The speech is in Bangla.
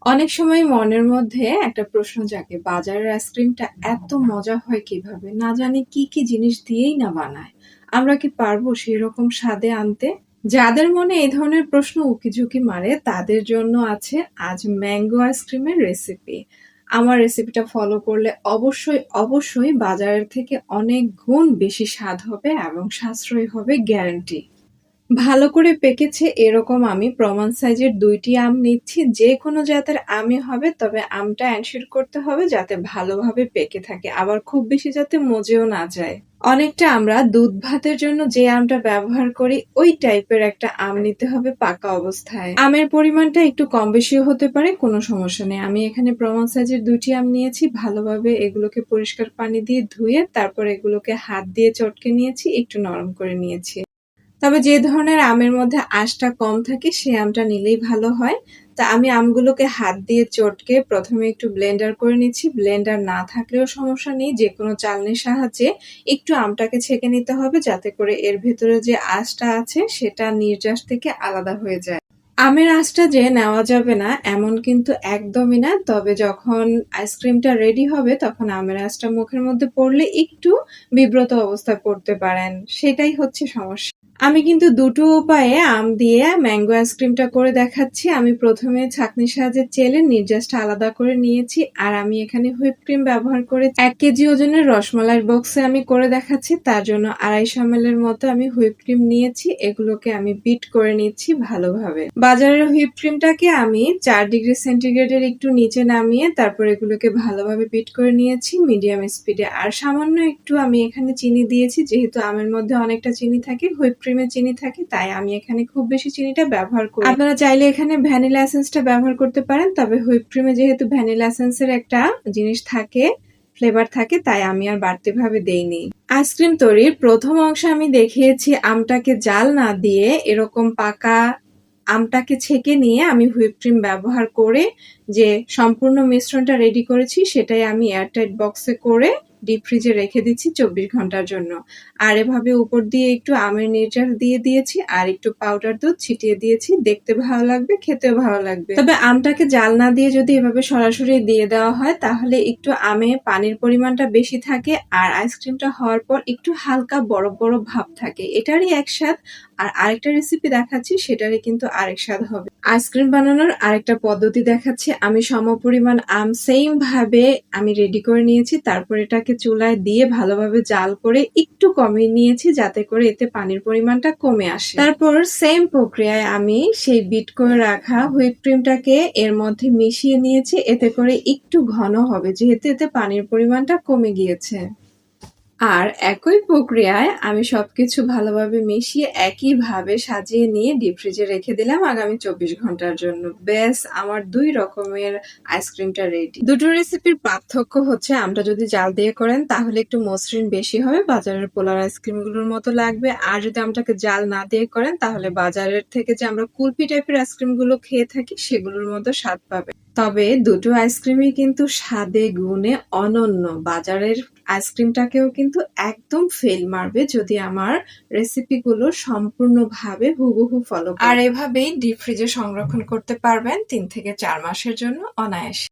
অনেক সময় মনের মধ্যে একটা প্রশ্ন জাগে, বাজারের আইসক্রিমটা এত মজা হয় কিভাবে? না জানি কি, কি জিনিস দিয়েই না বানায়। আমরা কি পারবো সেরকম স্বাদে আনতে? যাদের মনে এই ধরনের প্রশ্ন উকিঝুঁকি মারে তাদের জন্য আছে আজ ম্যাঙ্গো আইসক্রিমের রেসিপি। আমার রেসিপিটা ফলো করলে অবশ্যই বাজারের থেকে অনেক গুণ বেশি স্বাদ হবে এবং সাশ্রয়ী হবে গ্যারান্টি। ভালো করে পেকেছে এরকম আমি প্রমাণ সাইজের ২ টি আম নিচ্ছি। যেকোনো জাতের আমই হবে, তবে আমটা এনশিওর করতে হবে যাতে ভালোভাবে পেকে থাকে। আবার খুব বেশি যাতে মজেও না যায়। অনেকটা আমরা দুধ ভাতের জন্য যে আমটা ব্যবহার করি ওই টাইপের একটা আম নিতে হবে পাকা অবস্থায়। আমের পরিমাণটা একটু কম বেশিও হতে পারে, কোনো সমস্যা নেই। আমি এখানে প্রমাণ সাইজের ২ টি আম নিয়েছি। ভালোভাবে এগুলোকে পরিষ্কার পানি দিয়ে ধুয়ে তারপর এগুলোকে হাত দিয়ে চটকে নিয়েছি, একটু নরম করে নিয়েছি। তবে যে ধরনের আমের মধ্যে আঁশটা কম থাকে সেই আমটা নিলেই ভালো হয়। তা আমি আমগুলোকে হাত দিয়ে চটকে ১ম এ একটু ব্লেন্ডার করে নিচ্ছি। ব্লেন্ডার না থাকলেও সমস্যা নেই। যেকোনো চালনির সাহায্যে একটু আমটাকে ছেঁকে নিতে হবে যাতে করে এর ভেতরে যে আঁশটা আছে সেটা নির্যাস থেকে আলাদা হয়ে যায়। আমের আঁশটা যে নেওয়া যাবে না এমন কিন্তু একদমই না। তবে যখন আইসক্রিমটা রেডি হবে তখন আমের আঁশটা মুখের মধ্যে পড়লে একটু বিব্রত অবস্থায় পড়তে পারেন। সেটাই হচ্ছে সমস্যা। আমি কিন্তু দুটো উপায়ে আম দিয়ে ম্যাঙ্গো আইসক্রিমটা করে দেখাচ্ছি। আমি ১ম এ ছাঁকনির সাহায্যে চেলে নির্যাসটা আলাদা করে নিয়েছি। আর আমি এখানে হুইপ ক্রিম ব্যবহার করে ১ কেজি ওজনের রসমালাইয়ের বক্সে আমি করে দেখাচ্ছি। তার জন্য ২৫০ ml এর মতো আমি হুইপ ক্রিম নিয়েছি। এগুলোকে আমি বিট করে নিচ্ছি ভালোভাবে। বাজারের হুইপ ক্রিমটাকে আমি ৪ ডিগ্রি সেন্টিগ্রেডের একটু নিচে নামিয়ে তারপর এগুলোকে ভালোভাবে বিট করে নিয়েছি মিডিয়াম স্পিডে। আর সামান্য একটু আমি এখানে চিনি দিয়েছি। যেহেতু আমের মধ্যে অনেকটা চিনি থাকে, হুইপ ক্রিমে চিনি থাকে, তাই আমি এখানে খুব বেশি চিনিটা ব্যবহার করি। আপনারা চাইলে এখানে ভ্যানিলা এসেন্সটা ব্যবহার করতে পারেন। তবে হুইপ ক্রিমে যেহেতু ভ্যানিলা এসেন্সের একটা জিনিস থাকে, ফ্লেভার থাকে, তাই আমি আর বাড়তি ভাবে দেইনি। আইসক্রিম তৈরির ১ম অংশে আমি দেখিয়েছি আমটাকে জাল না দিয়ে এরকম পাকা আমটাকে ছেঁকে নিয়ে আমি হুইপ ক্রিম ব্যবহার করে যে সম্পূর্ণ মিশ্রণটা রেডি করেছি সেটাই আমি এয়ারটাইট বক্সে করে ডিপ ফ্রিজে রেখে দিচ্ছি ২৪ ঘন্টার জন্য। আর এভাবে উপর দিয়ে একটু আমের নির্যাস দিয়ে দিয়েছি আর একটু পাউডার দুধ ছিটিয়ে দিয়েছি। দেখতে ভালো লাগবে, খেতেও ভালো লাগবে। তবে আমটাকে জাল না দিয়ে যদি এভাবে সরাসরি দিয়ে দেওয়া হয় তাহলে একটু আমে পানির পরিমাণটা বেশি থাকে আর আইসক্রিমটা হওয়ার পর একটু হালকা বরফ বরফ ভাব থাকে। এটারই এক স্বাদ। আর আরেকটা রেসিপি দেখাচ্ছি সেটারই কিন্তু আরেক স্বাদ হবে। আইসক্রিম বানানোর আরেকটা পদ্ধতি দেখাচ্ছি। আমি সমপরিমাণ আম সেইম ভাবে আমি রেডি করে নিয়েছি। তারপর এটাকে চুলায় দিয়ে ভালোভাবে জাল করে একটু কমিয়ে নিয়েছি যাতে করে এতে পানির পরিমাণটা কমে আসে। তারপর সেম প্রক্রিয়ায় আমি সেই বিট করে রাখা হুইপ ক্রিমটাকে এর মধ্যে মিশিয়ে নিয়েছি। এতে করে একটু ঘন হবে যেহেতু এতে পানির পরিমাণটা কমে গিয়েছে। আর একই প্রক্রিয়ায় আমি সবকিছু ভালোভাবে মিশিয়ে একইভাবে সাজিয়ে নিয়ে ডিপ ফ্রিজে রেখে দিলাম আগামী ২৪ ঘন্টার জন্য। ব্যাস আমার ২ রকমের আইসক্রিমটা রেডি। দুটো রেসিপির পার্থক্য হচ্ছে আমটা যদি জাল দিয়ে করেন তাহলে একটু মসৃণ বেশি হবে, বাজারের পোলার আইসক্রিমগুলোর মতো লাগবে। আর যদি আমটাকে জাল না দিয়ে করেন তাহলে বাজারের থেকে যে আমরা কুলফি টাইপের আইসক্রিমগুলো খেয়ে থাকি সেগুলোর মতো স্বাদ পাবে। তবে দুটো আইসক্রিমই কিন্তু স্বাদে গুণে অনন্য। বাজারের আইসক্রিমটাকেও কিন্তু একদম ফেল মারবে যদি আমার রেসিপিগুলো সম্পূর্ণভাবে হুবহু ফলো করেন। আর এভাবেই ডিপ ফ্রিজে সংরক্ষণ করতে পারবেন ৩ থেকে ৪ মাসের জন্য অনায়াসে।